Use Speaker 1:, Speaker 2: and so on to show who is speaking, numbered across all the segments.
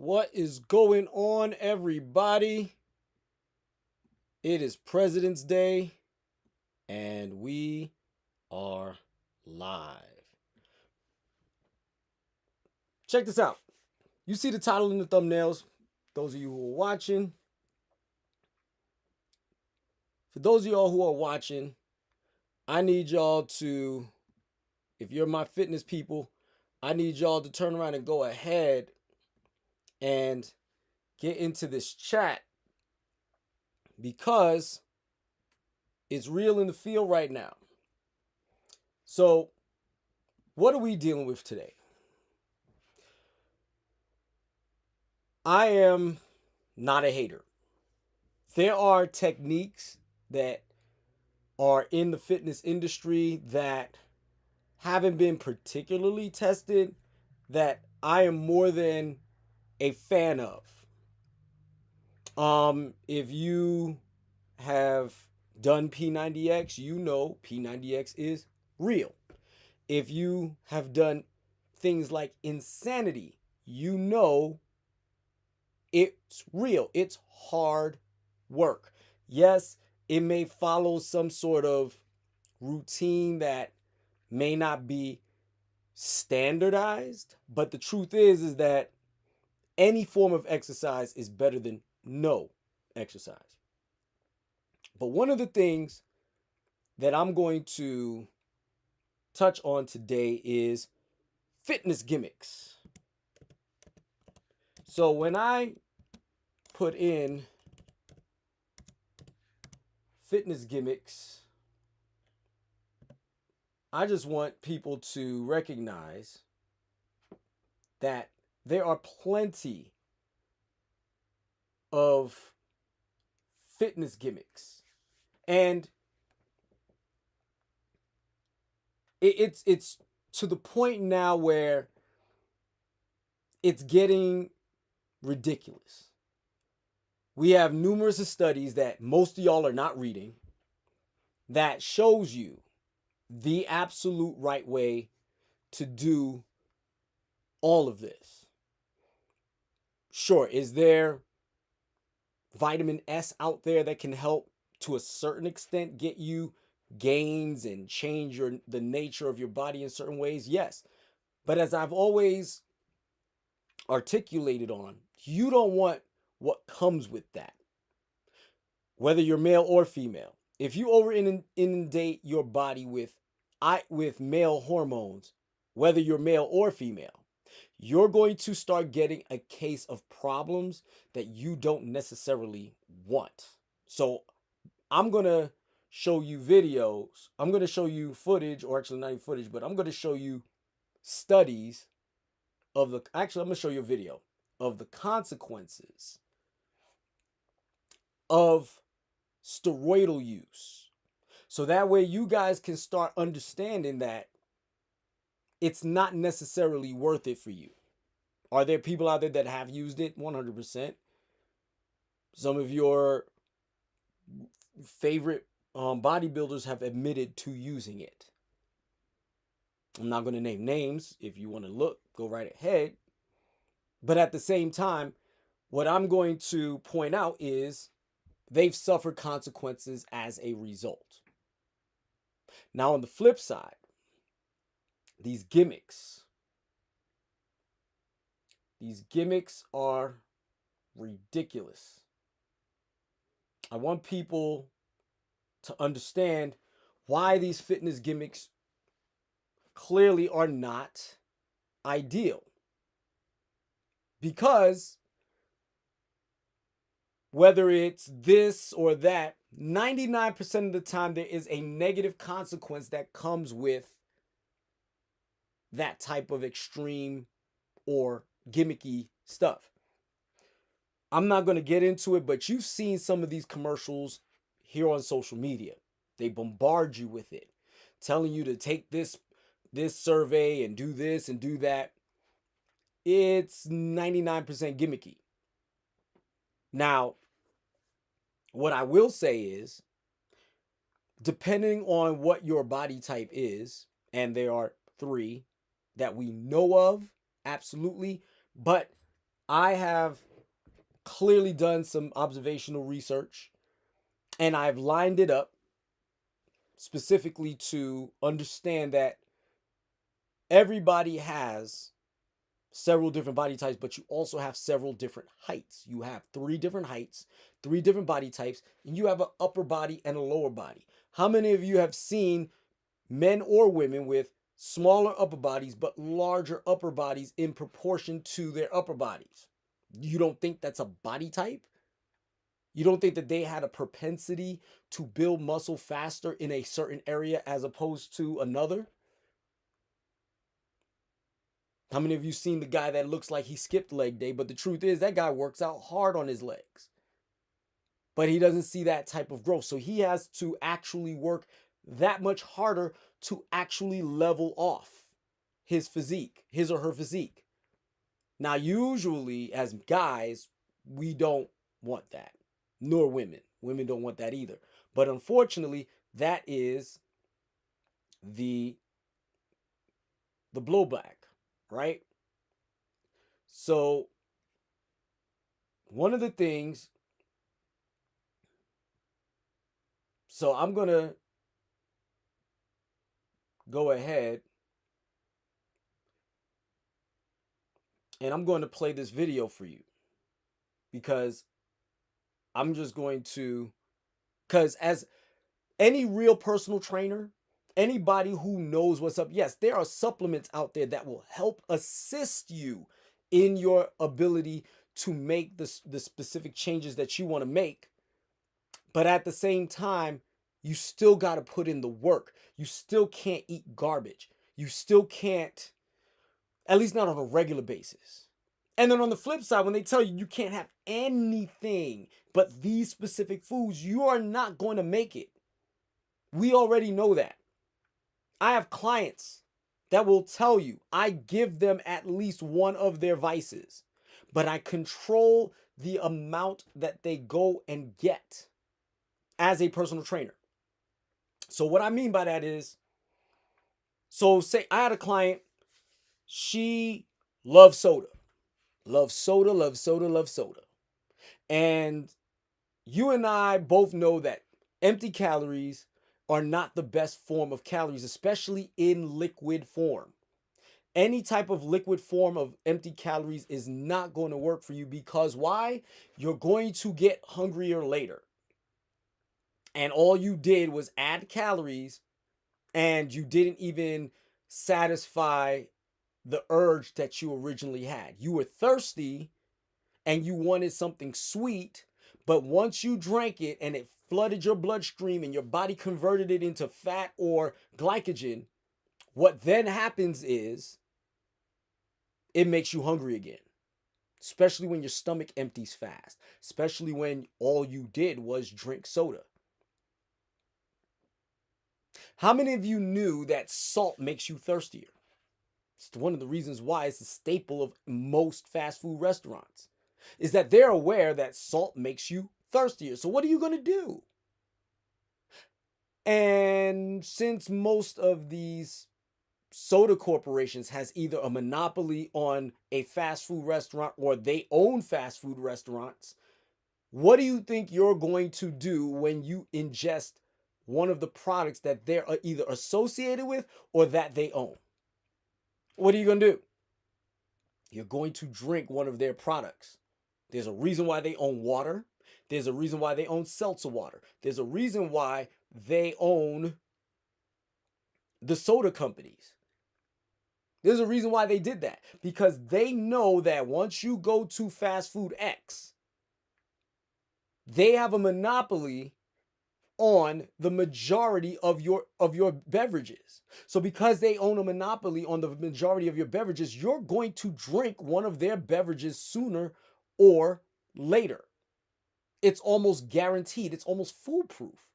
Speaker 1: What is going on, everybody? It is President's Day, and we are live. Check this out. You see the title in the thumbnails. Those of you who are watching. For those of y'all who are watching, I need y'all to, if you're my fitness people, I need y'all to turn around and go ahead and get into this chat because it's real in the field right now. So, what are we dealing with today? I am not a hater. There are techniques that are in the fitness industry that haven't been particularly tested that I am more than a fan of. If you have done P90X, you know P90X is real. If you have done things like Insanity, you know it's real. It's hard work. Yes, it may follow some sort of routine that may not be standardized, but the truth is that any form of exercise is better than no exercise. But one of the things that I'm going to touch on today is fitness gimmicks. So when I put in fitness gimmicks, I just want people to recognize that there are plenty of fitness gimmicks. And it's to the point now where it's getting ridiculous. We have numerous studies that most of y'all are not reading that shows you the absolute right way to do all of this. Sure, is there vitamin S out there that can help to a certain extent get you gains and change the nature of your body in certain ways? Yes. But as I've always articulated on, you don't want what comes with that. Whether you're male or female. If you over inundate your body with male hormones, whether you're male or female, you're going to start getting a case of problems that you don't necessarily want. So I'm going to show you videos. I'm going to show you footage, or actually not even footage, but I'm going to show you studies of I'm going to show you a video of the consequences of steroidal use. So that way you guys can start understanding that it's not necessarily worth it for you. Are there people out there that have used it? 100%. Some of your favorite bodybuilders have admitted to using it. I'm not going to name names. If you want to look, go right ahead. But at the same time, what I'm going to point out is they've suffered consequences as a result. Now, on the flip side, these gimmicks are ridiculous. I want people to understand why these fitness gimmicks clearly are not ideal. Because whether it's this or that, 99% of the time there is a negative consequence that comes with that type of extreme or gimmicky stuff. I'm not going to get into it, but you've seen some of these commercials here on social media. They bombard you with it, telling you to take this survey and do this and do that. It's 99% gimmicky. Now, what I will say is, depending on what your body type is, and there are 3 that we know of, absolutely, but I have clearly done some observational research, and I've lined it up specifically to understand that everybody has several different body types, but you also have several different heights. You have 3 different heights, 3 different body types, and you have an upper body and a lower body. How many of you have seen men or women with smaller upper bodies but larger upper bodies in proportion to their upper bodies? You don't think that's a body type? You don't think that they had a propensity to build muscle faster in a certain area as opposed to another? How many of you seen the guy that looks like he skipped leg day, but the truth is that guy works out hard on his legs, but he doesn't see that type of growth. So he has to actually work that much harder to actually level off his physique, his or her physique. Now, usually as guys, we don't want that, nor women. Women don't want that either. But unfortunately, that is the blowback, right? So one of the things, so I'm going to go ahead and I'm going to play this video for you, because I'm just going to, because as any real personal trainer, anybody who knows what's up, yes, there are supplements out there that will help assist you in your ability to make the specific changes that you want to make. But at the same time, you still got to put in the work. You still can't eat garbage. You still can't, at least not on a regular basis. And then on the flip side, when they tell you you can't have anything but these specific foods, you are not going to make it. We already know that. I have clients that will tell you I give them at least one of their vices, but I control the amount that they go and get as a personal trainer. So what I mean by that is, so say I had a client, she loves soda. Loves soda, loves soda, loves soda. And you and I both know that empty calories are not the best form of calories, especially in liquid form. Any type of liquid form of empty calories is not going to work for you, because why? You're going to get hungrier later. And all you did was add calories, and you didn't even satisfy the urge that you originally had. You were thirsty and you wanted something sweet, but once you drank it and it flooded your bloodstream and your body converted it into fat or glycogen, what then happens is it makes you hungry again, especially when your stomach empties fast, especially when all you did was drink soda. How many of you knew that salt makes you thirstier? It's one of the reasons why it's a staple of most fast food restaurants, is that they're aware that salt makes you thirstier. So what are you going to do? And since most of these soda corporations has either a monopoly on a fast food restaurant or they own fast food restaurants, what do you think you're going to do when you ingest one of the products that they're either associated with or that they own? What are you going to do? You're going to drink one of their products. There's a reason why they own water. There's a reason why they own seltzer water. There's a reason why they own the soda companies. There's a reason why they did that. Because they know that once you go to fast food X, they have a monopoly on the majority of your beverages. So because they own a monopoly on the majority of your beverages, you're going to drink one of their beverages sooner or later. It's almost guaranteed. It's almost foolproof.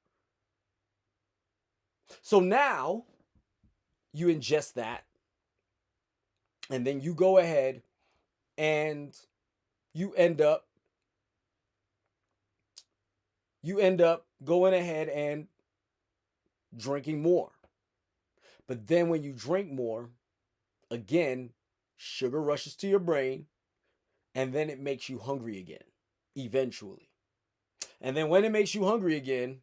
Speaker 1: So now you ingest that, and then you go ahead and you end up going ahead and drinking more. But then when you drink more, again, sugar rushes to your brain, and then it makes you hungry again, eventually. And then when it makes you hungry again,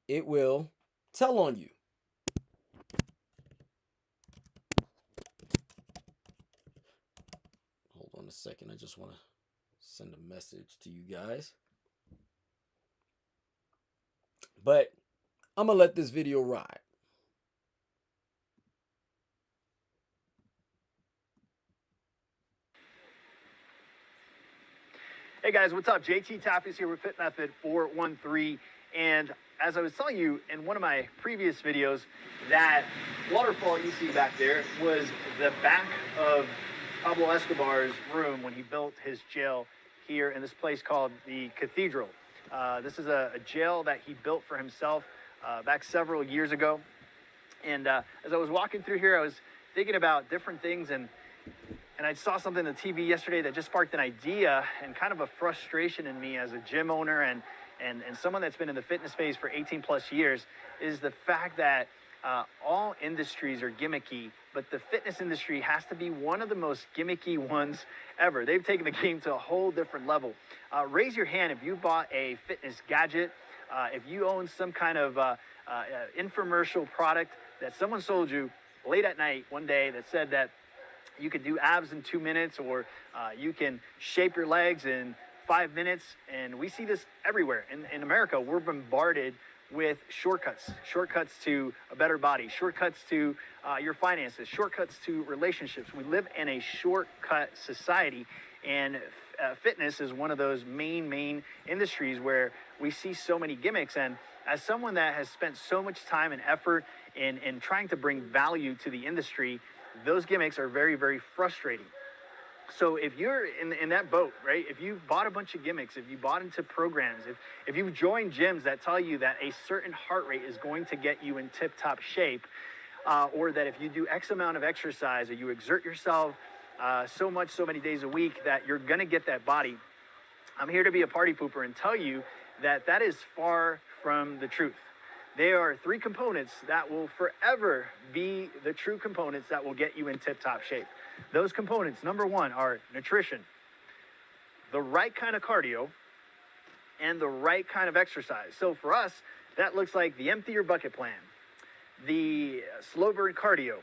Speaker 1: it will tell on you. Hold on a second. I just want to send a message to you guys. But I'm going to let this video ride.
Speaker 2: Hey guys, what's up? JT Tappies here with Fit Method 413. And as I was telling you in one of my previous videos, that waterfall you see back there was the back of Pablo Escobar's room when he built his jail here in this place called the Cathedral. This is a jail that he built for himself back several years ago. And as I was walking through here, I was thinking about different things, and I saw something on the TV yesterday that just sparked an idea and kind of a frustration in me as a gym owner and someone that's been in the fitness space for 18 plus years, is the fact that all industries are gimmicky, but the fitness industry has to be one of the most gimmicky ones ever. They've taken the game to a whole different level. Raise your hand if you bought a fitness gadget, if you own some kind of infomercial product that someone sold you late at night one day that said that you could do abs in 2 minutes, or you can shape your legs in 5 minutes. And we see this everywhere. In America, we're bombarded with shortcuts to a better body, shortcuts to your finances, shortcuts to relationships. We live in a shortcut society, and fitness is one of those main industries where we see so many gimmicks. And as someone that has spent so much time and effort in trying to bring value to the industry, those gimmicks are very frustrating. So if you're in that boat, right, if you've bought a bunch of gimmicks, if you bought into programs, if you've joined gyms that tell you that a certain heart rate is going to get you in tip-top shape, or that if you do X amount of exercise or you exert yourself so many days a week that you're going to get that body, I'm here to be a party pooper and tell you that that is far from the truth. There are 3 components that will forever be the true components that will get you in tip-top shape. Those components, number 1, are nutrition, the right kind of cardio, and the right kind of exercise. So for us, that looks like the empty your bucket plan, the slow burn cardio,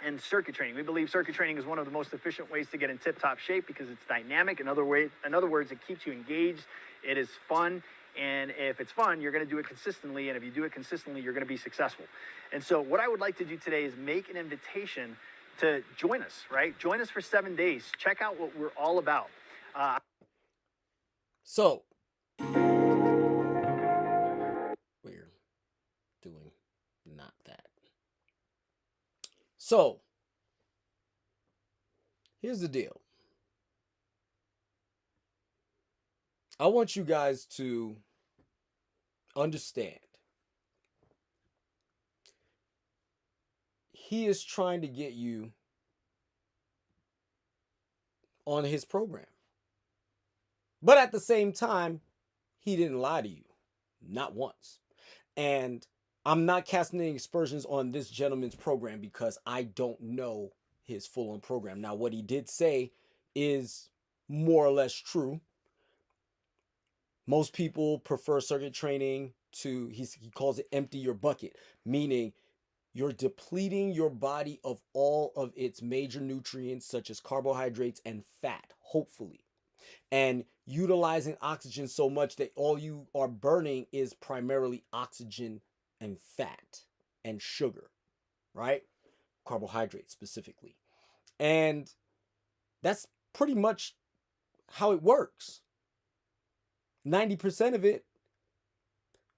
Speaker 2: and circuit training. We believe circuit training is one of the most efficient ways to get in tip-top shape because it's dynamic. In other words, it keeps you engaged. It is fun. And if it's fun, you're going to do it consistently. And if you do it consistently, you're going to be successful. And so what I would like to do today is make an invitation to join us, right? Join us for 7 days. Check out what we're all about.
Speaker 1: So we're doing not that. So here's the deal. I want you guys to understand. He is trying to get you on his program. But at the same time, he didn't lie to you. Not once. And I'm not casting any aspersions on this gentleman's program because I don't know his full-on program. Now, what he did say is more or less true. Most people prefer circuit training to, he calls it empty your bucket, meaning you're depleting your body of all of its major nutrients such as carbohydrates and fat, hopefully, and utilizing oxygen so much that all you are burning is primarily oxygen and fat and sugar, right? Carbohydrates specifically. And that's pretty much how it works. 90% of it,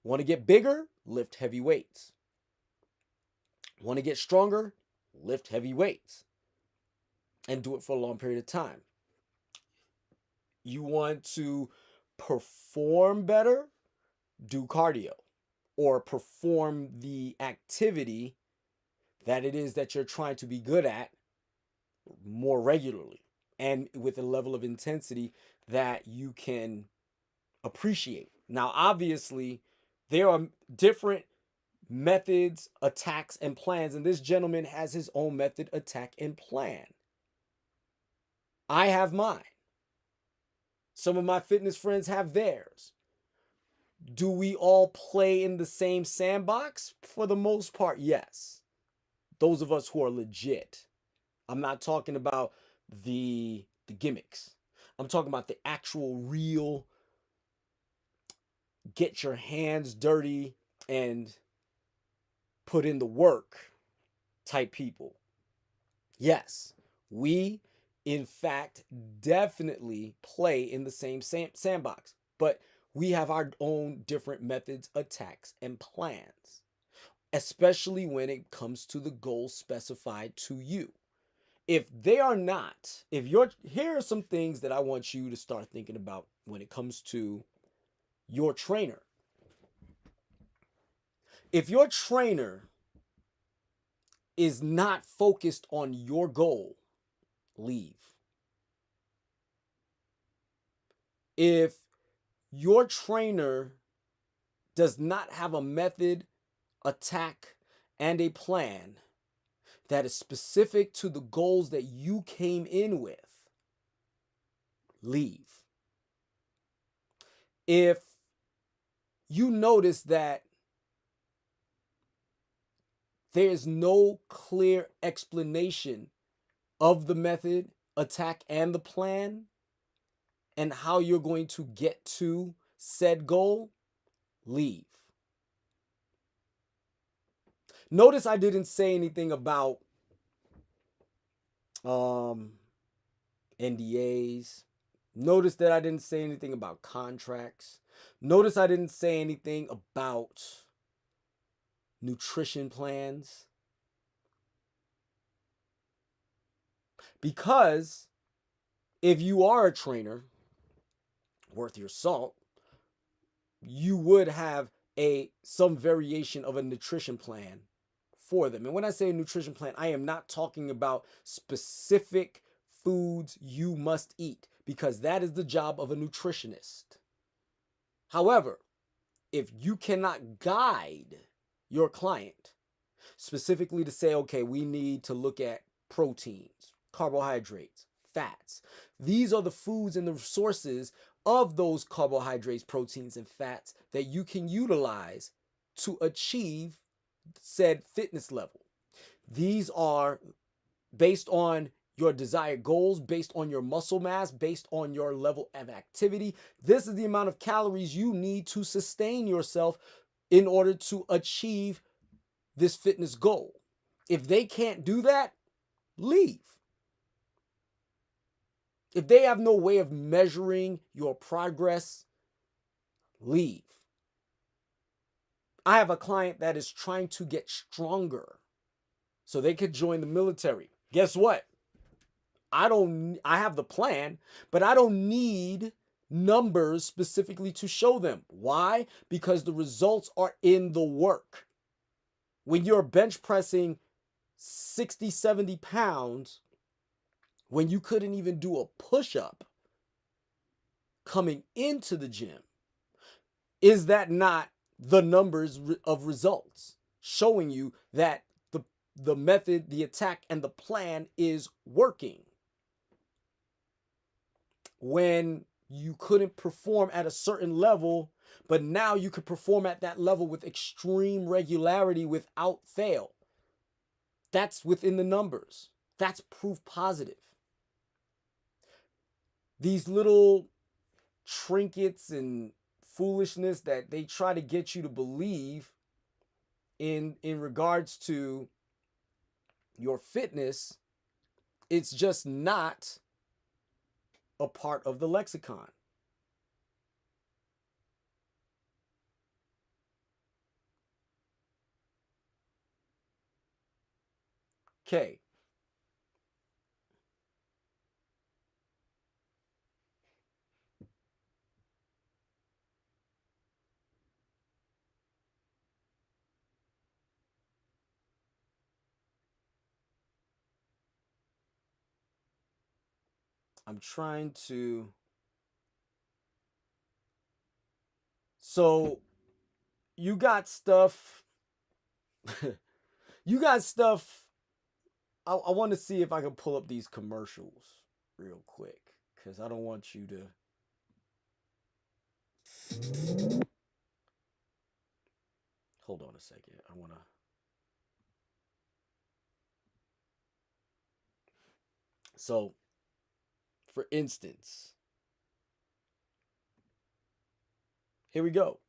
Speaker 1: want to get bigger, lift heavy weights. Want to get stronger, lift heavy weights. And do it for a long period of time. You want to perform better, do cardio. Or perform the activity that it is that you're trying to be good at more regularly. And with a level of intensity that you can appreciate. Now, obviously, there are different methods, attacks, and plans, and this gentleman has his own method, attack, and plan. I have mine. Some of my fitness friends have theirs. Do we all play in the same sandbox? For the most part, yes. Those of us who are legit. I'm not talking about the gimmicks. I'm talking about the actual real get your hands dirty and put in the work type people. Yes, we in fact definitely play in the same sandbox, but we have our own different methods, attacks, and plans, especially when it comes to the goals specified to you. If they are not, if you're, here are some things that I want you to start thinking about when it comes to your trainer. If your trainer is not focused on your goal, leave. If your trainer does not have a method, attack, and a plan that is specific to the goals that you came in with, leave. If you notice that there's no clear explanation of the method, attack, and the plan, and how you're going to get to said goal, leave. Notice I didn't say anything about NDAs. Notice that I didn't say anything about contracts. Notice I didn't say anything about nutrition plans. Because if you are a trainer worth your salt, you would have some variation of a nutrition plan for them. And when I say a nutrition plan, I am not talking about specific foods you must eat, because that is the job of a nutritionist. However, if you cannot guide your client specifically to say, okay, we need to look at proteins, carbohydrates, fats. These are the foods and the sources of those carbohydrates, proteins, and fats that you can utilize to achieve said fitness level. These are based on your desired goals, based on your muscle mass, based on your level of activity. This is the amount of calories you need to sustain yourself in order to achieve this fitness goal. If they can't do that, leave. If they have no way of measuring your progress, leave. I have a client that is trying to get stronger so they could join the military. Guess what? I have the plan, but I don't need numbers specifically to show them. Why? Because the results are in the work. When you're bench pressing 60, 70 pounds, when you couldn't even do a push-up coming into the gym, is that not the numbers of results showing you that the method, the attack, and the plan is working? When you couldn't perform at a certain level, but now you could perform at that level with extreme regularity without fail. That's within the numbers. That's proof positive. These little trinkets and foolishness that they try to get you to believe in regards to your fitness, it's just not a part of the lexicon. Okay. I'm trying to. So you got stuff. You got stuff. I want to see if I can pull up these commercials. real quick because I don't want you to. Hold on a second. I want to. So, for instance, here we go.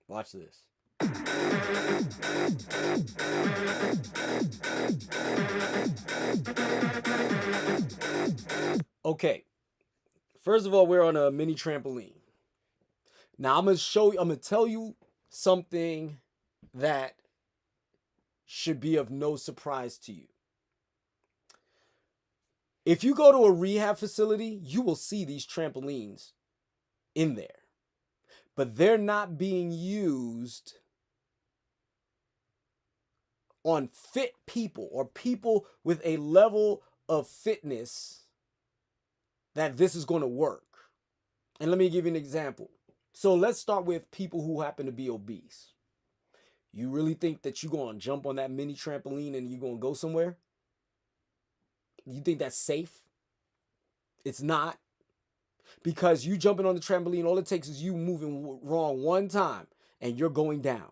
Speaker 1: Watch this. Okay. First of all, we're on a mini trampoline. Now I'm gonna tell you something that should be of no surprise to you. If you go to a rehab facility, you will see these trampolines in there. But they're not being used on fit people or people with a level of fitness that this is going to work. And let me give you an example. So let's start with people who happen to be obese. You really think that you're going to jump on that mini trampoline and you're going to go somewhere? You think that's safe? It's not. Because you jumping on the trampoline, all it takes is you moving wrong one time and you're going down.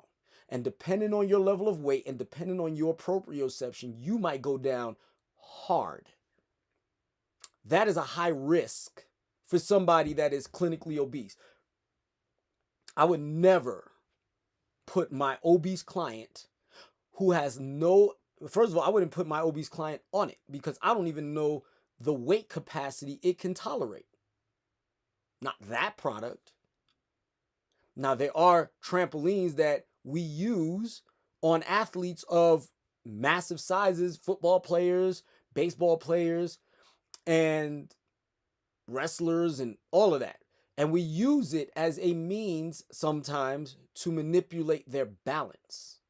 Speaker 1: And depending on your level of weight and depending on your proprioception, you might go down hard. That is a high risk for somebody that is clinically obese. I would never put my obese client who has no, first of all, I wouldn't put my obese client on it because I don't even know the weight capacity it can tolerate. Not that product. Now, there are trampolines that we use on athletes of massive sizes, football players, baseball players, and wrestlers and all of that. And we use it as a means sometimes to manipulate their balance.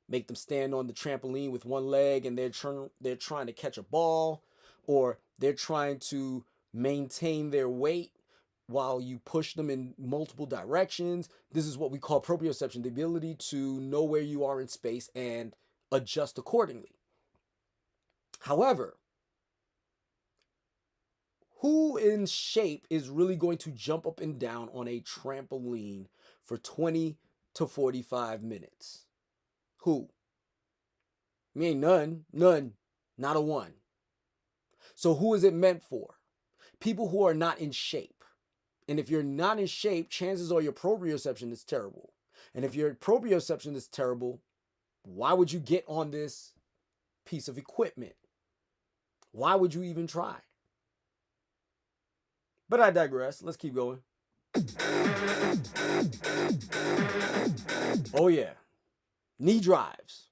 Speaker 1: Make them stand on the trampoline with one leg and they're trying to catch a ball, or they're trying to maintain their weight while you push them in multiple directions. This is what we call proprioception, the ability to know where you are in space and adjust accordingly. However, who in shape is really going to jump up and down on a trampoline for 20 to 45 minutes? Who? Me ain't none, not a one. So who is it meant for? People who are not in shape. And if you're not in shape, chances are your proprioception is terrible. And if your proprioception is terrible, why would you get on this piece of equipment? Why would you even try? But I digress. Let's keep going. Oh yeah. Knee drives.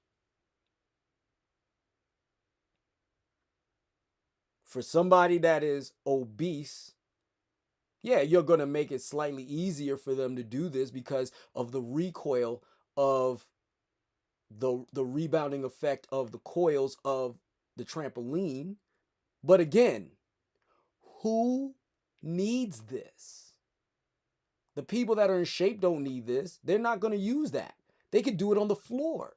Speaker 1: For somebody that is obese, yeah, you're going to make it slightly easier for them to do this because of the recoil of the rebounding effect of the coils of the trampoline. But again, who needs this? The people that are in shape don't need this. They're not going to use that. They could do it on the floor.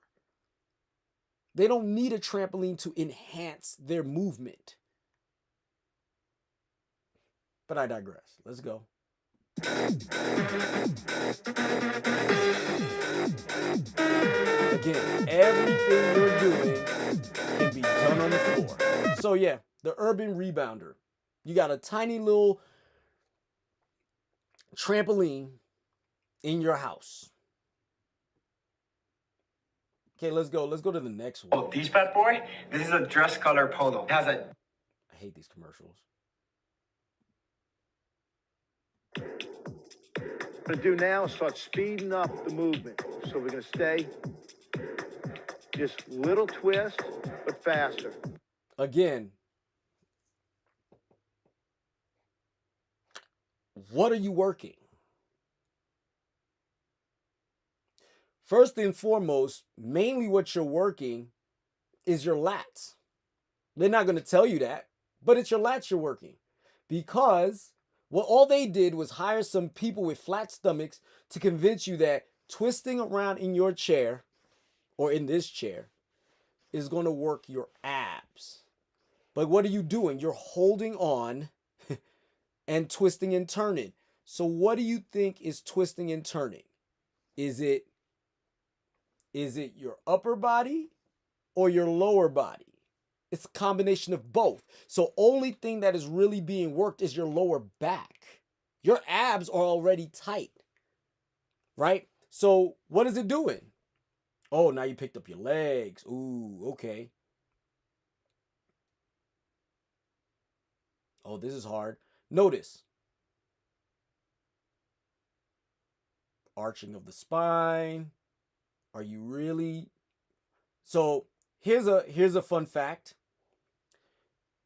Speaker 1: They don't need a trampoline to enhance their movement. But I digress. Let's go. Again, everything you're doing can be done on the floor. So yeah, the urban rebounder. You got a tiny little trampoline in your house. Okay, let's go. Let's go to the next one.
Speaker 3: Oh, this bad boy, this is a dress color polo. It has a...
Speaker 1: I hate these commercials.
Speaker 4: What we're going to do now is start speeding up the movement. So we're going to stay just little twist, but faster.
Speaker 1: Again, what are you working? First and foremost, mainly what you're working is your lats. They're not going to tell you that, but it's your lats you're working. Because all they did was hire some people with flat stomachs to convince you that twisting around in your chair or in this chair is going to work your abs. But what are you doing? You're holding on and twisting and turning. So what do you think is twisting and turning? Is it your upper body or your lower body? It's a combination of both. So only thing that is really being worked is your lower back. Your abs are already tight, right? So what is it doing? Oh, now you picked up your legs. Ooh, okay. Oh, this is hard. Notice. Arching of the spine. Are you really? So here's a fun fact.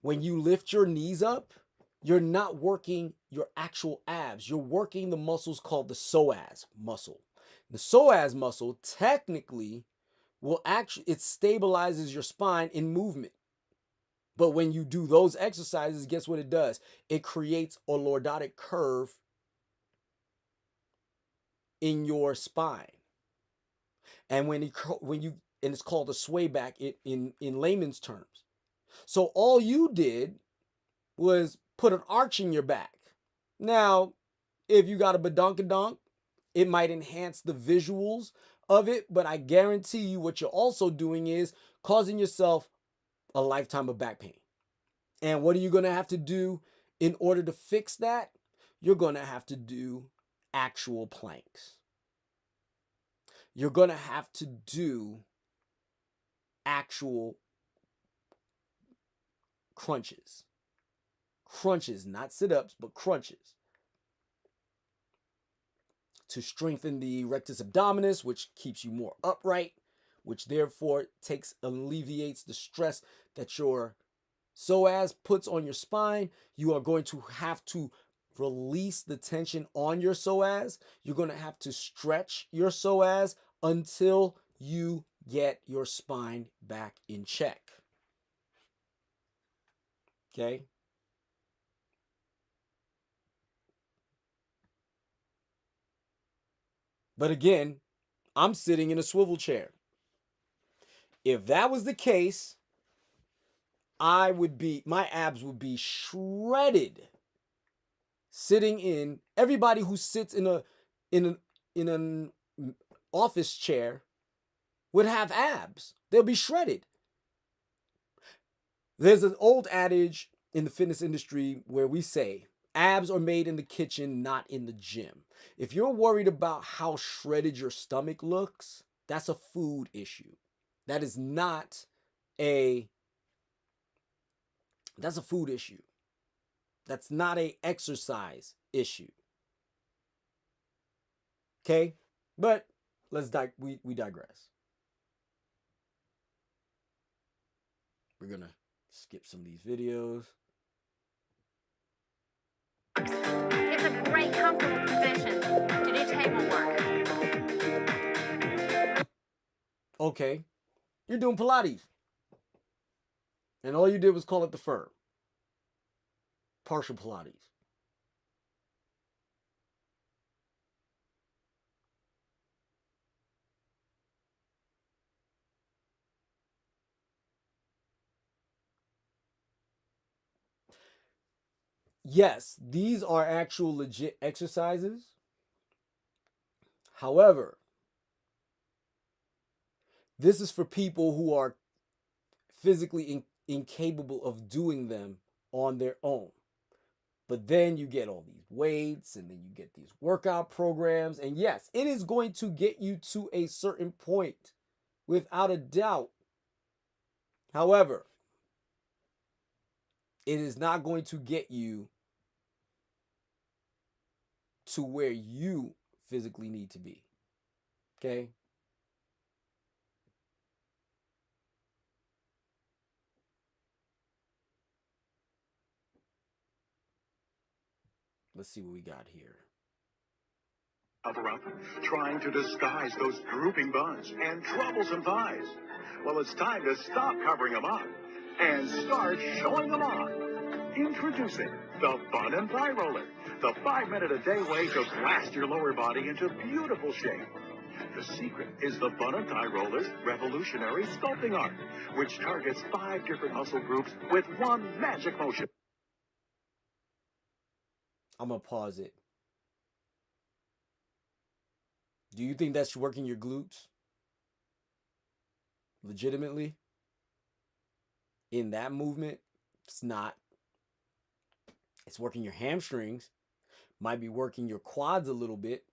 Speaker 1: When you lift your knees up, you're not working your actual abs. You're working the muscles called the psoas muscle. The psoas muscle technically will actually, it stabilizes your spine in movement. But when you do those exercises, guess what it does? It creates a lordotic curve in your spine. And and it's called a sway back in layman's terms. So all you did was put an arch in your back. Now, if you got a badonkadonk, it might enhance the visuals of it, but I guarantee you what you're also doing is causing yourself a lifetime of back pain. And what are you going to have to do in order to fix that? You're going to have to do actual planks. You're going to have to do actual crunches. Crunches, not sit-ups, but crunches. To strengthen the rectus abdominis, which keeps you more upright, which therefore alleviates the stress that your psoas puts on your spine. You are going to have to release the tension on your psoas. You're going to have to stretch your psoas until you get your spine back in check. Okay? But again, I'm sitting in a swivel chair. If that was the case, my abs would be shredded. Sitting in, everybody who sits in an office chair would have abs. They'll be shredded. There's an old adage in the fitness industry where we say, abs are made in the kitchen, not in the gym. If you're worried about how shredded your stomach looks, that's a food issue. That's a food issue. That's not an exercise issue. Okay? But we digress. We're going to skip some of these videos.
Speaker 5: It's a great comfortable position to do table work.
Speaker 1: Okay. You're doing Pilates. And all you did was call it the firm. Partial Pilates. Yes, these are actual legit exercises. However, this is for people who are physically incapable of doing them on their own. But then you get all these weights and then you get these workout programs. And yes, it is going to get you to a certain point without a doubt. However, it is not going to get you to where you physically need to be. Okay? Let's see what we got here.
Speaker 6: Cover up, trying to disguise those drooping buns and troublesome thighs. Well, it's time to stop covering them up and start showing them off. Introducing the Bun and Thigh Roller, the 5-minute-a-day way to blast your lower body into beautiful shape. The secret is the Bunnathai Roller's revolutionary sculpting art, which targets 5 different muscle groups with one magic motion.
Speaker 1: I'm going to pause it. Do you think that's working your glutes? Legitimately? In that movement? It's not. It's working your hamstrings. Might be working your quads a little bit.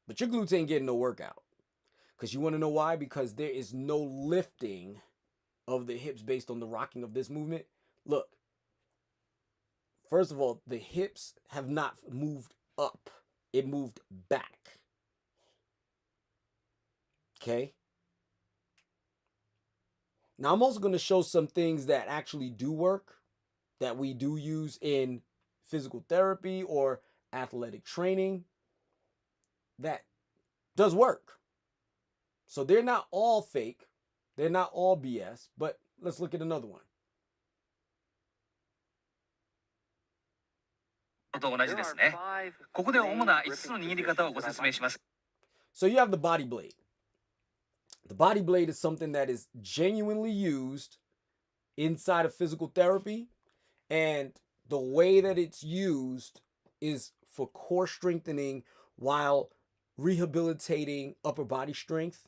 Speaker 1: But your glutes ain't getting no workout. Because you want to know why? Because there is no lifting of the hips based on the rocking of this movement. Look. First of all, the hips have not moved up. It moved back. Okay? Now, I'm also going to show some things that actually do work, that we do use in physical therapy or athletic training that does work. So they're not all fake. They're not all BS, but let's look at another one.
Speaker 7: と同じですね。ここで主な5つの握り方をご説明します。
Speaker 1: So you have the body blade. The body blade is something that is genuinely used inside of physical therapy, and the way that it's used is for core strengthening while rehabilitating upper body strength.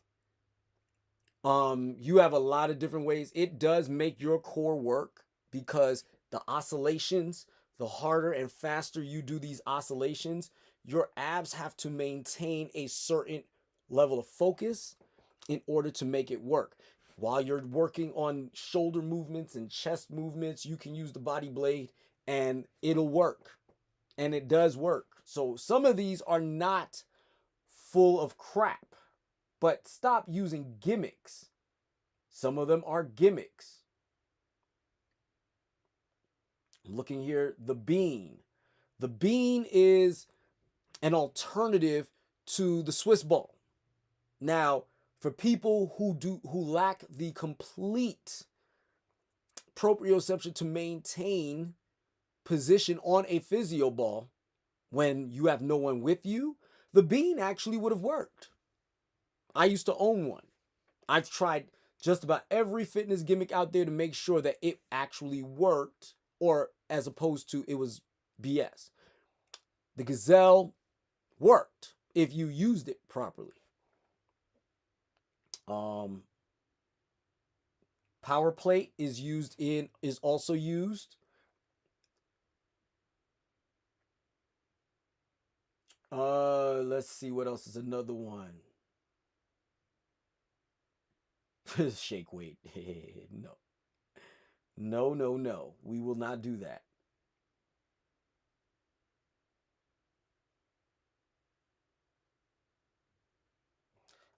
Speaker 1: You have a lot of different ways. It does make your core work because the oscillations, the harder and faster you do these oscillations, your abs have to maintain a certain level of focus in order to make it work. While you're working on shoulder movements and chest movements, you can use the body blade and it'll work. And it does work. So some of these are not full of crap, but stop using gimmicks. Some of them are gimmicks. I'm looking here, the bean. The bean is an alternative to the Swiss ball. Now, for people who lack the complete proprioception to maintain position on a physio ball when you have no one with you, the bean actually would have worked. I used to own one. I've tried just about every fitness gimmick out there to make sure that it actually worked, or as opposed to it was BS. The Gazelle worked if you used it properly. Power plate is also used. Let's see what else is another one. Shake weight. No. No. We will not do that.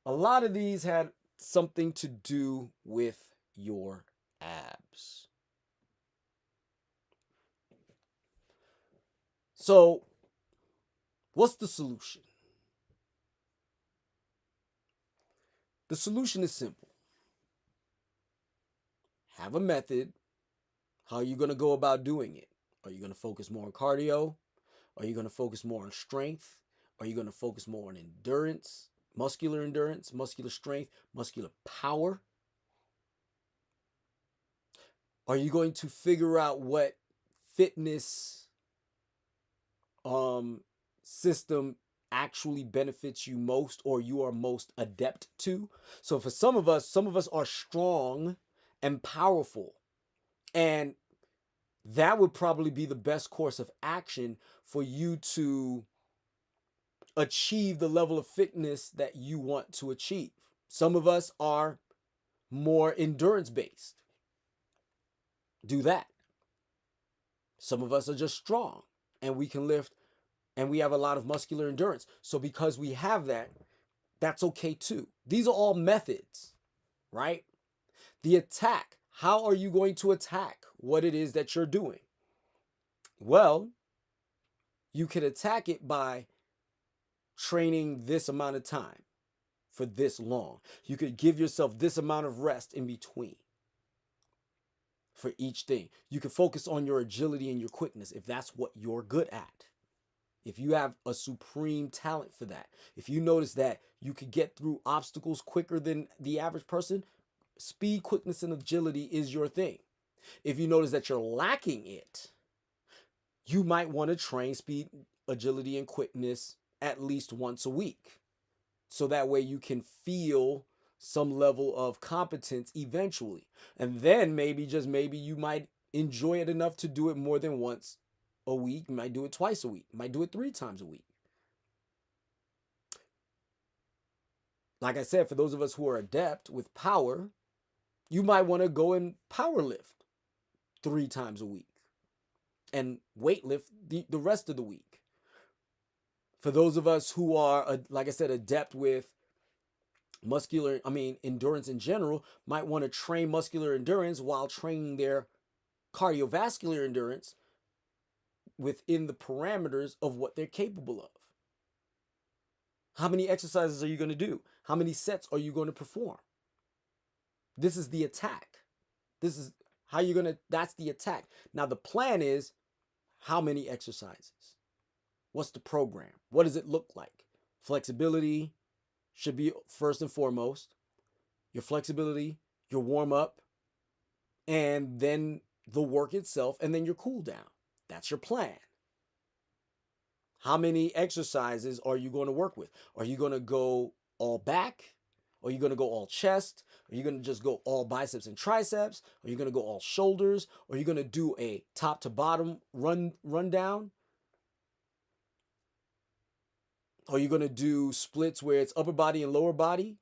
Speaker 1: A lot of these had something to do with your abs. So, what's the solution? The solution is simple. Have a method. How are you going to go about doing it? Are you going to focus more on cardio? Are you going to focus more on strength? Are you going to focus more on endurance, muscular strength, muscular power? Are you going to figure out what fitness system actually benefits you most, or you are most adept to? So for some of us are strong and powerful, and that would probably be the best course of action for you to achieve the level of fitness that you want to achieve. Some of us are more endurance based. Do that. Some of us are just strong and we can lift and we have a lot of muscular endurance. So because we have that, that's okay too. These are all methods, right? The attack. How are you going to attack what it is that you're doing? Well, you could attack it by training this amount of time for this long. You could give yourself this amount of rest in between for each thing. You can focus on your agility and your quickness if that's what you're good at. if you have a supreme talent for that, if you notice that you could get through obstacles quicker than the average person, speed, quickness, and agility is your thing. If you notice that you're lacking it, you might want to train speed, agility, and quickness at least once a week. So that way you can feel some level of competence eventually. And then maybe, just maybe, you might enjoy it enough to do it more than once a week. You might do it twice a week. You might do it 3 times a week. Like I said, for those of us who are adept with power, you might want to go and power lift 3 times a week and weight lift the rest of the week. For those of us who are, like I said, adept with endurance in general, might want to train muscular endurance while training their cardiovascular endurance within the parameters of what they're capable of. How many exercises are you going to do? How many sets are you going to perform? This is the attack. This is how you're going to, that's the attack. Now the plan is, how many exercises? What's the program? What does it look like? Flexibility should be first and foremost. Your flexibility, your warm up, and then the work itself, and then your cool down. That's your plan. How many exercises are you going to work with? Are you going to go all back? Are you going to go all chest? Are you going to just go all biceps and triceps? Are you going to go all shoulders? Are you going to do a top to bottom run down? Are you going to do splits where it's upper body and lower body?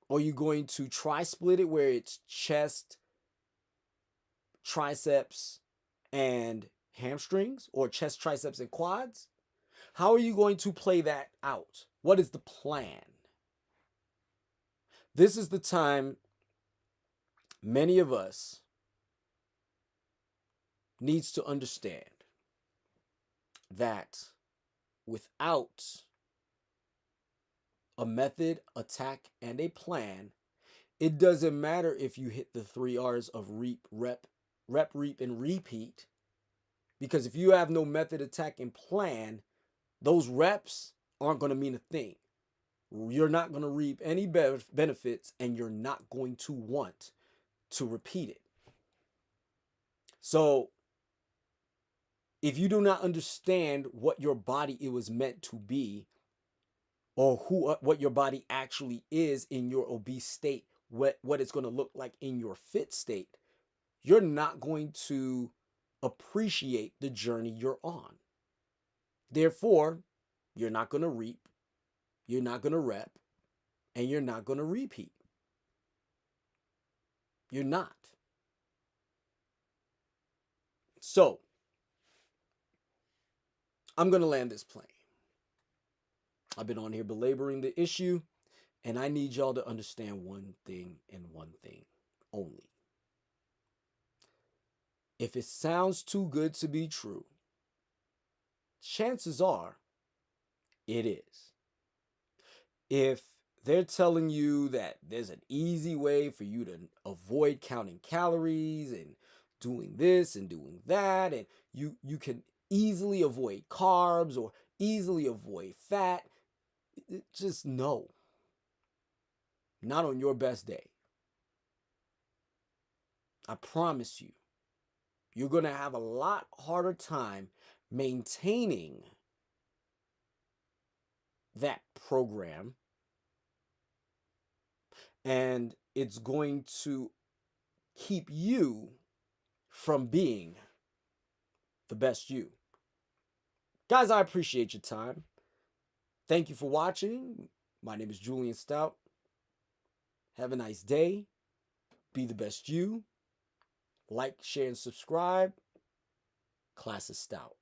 Speaker 1: Are you going to tri-split it where it's chest, triceps, and hamstrings, or chest, triceps, and quads? How are you going to play that out? What is the plan? This is the time many of us needs to understand that without a method, attack, and a plan, it doesn't matter if you hit the 3 R's of reap, reap, and repeat. Because if you have no method, attack, and plan, those reps aren't going to mean a thing. You're not going to reap any benefits, and you're not going to want to repeat it. So if you do not understand what your body it was meant to be, or what your body actually is in your obese state, what it's going to look like in your fit state, you're not going to appreciate the journey you're on. Therefore, you're not going to reap, you're not going to rep, and you're not going to repeat. You're not. So, I'm going to land this plane. I've been on here belaboring the issue, and I need y'all to understand one thing and one thing only. If it sounds too good to be true, chances are it is. If they're telling you that there's an easy way for you to avoid counting calories and doing this and doing that, and you can easily avoid carbs or easily avoid fat, just no. Not on your best day. I promise you, you're going to have a lot harder time maintaining that program, and it's going to keep you from being the best you. Guys, I appreciate your time. Thank you for watching. My name is Julien Stoutt. Have a nice day. Be the best you. Like, share, and subscribe. Class is Stoutt.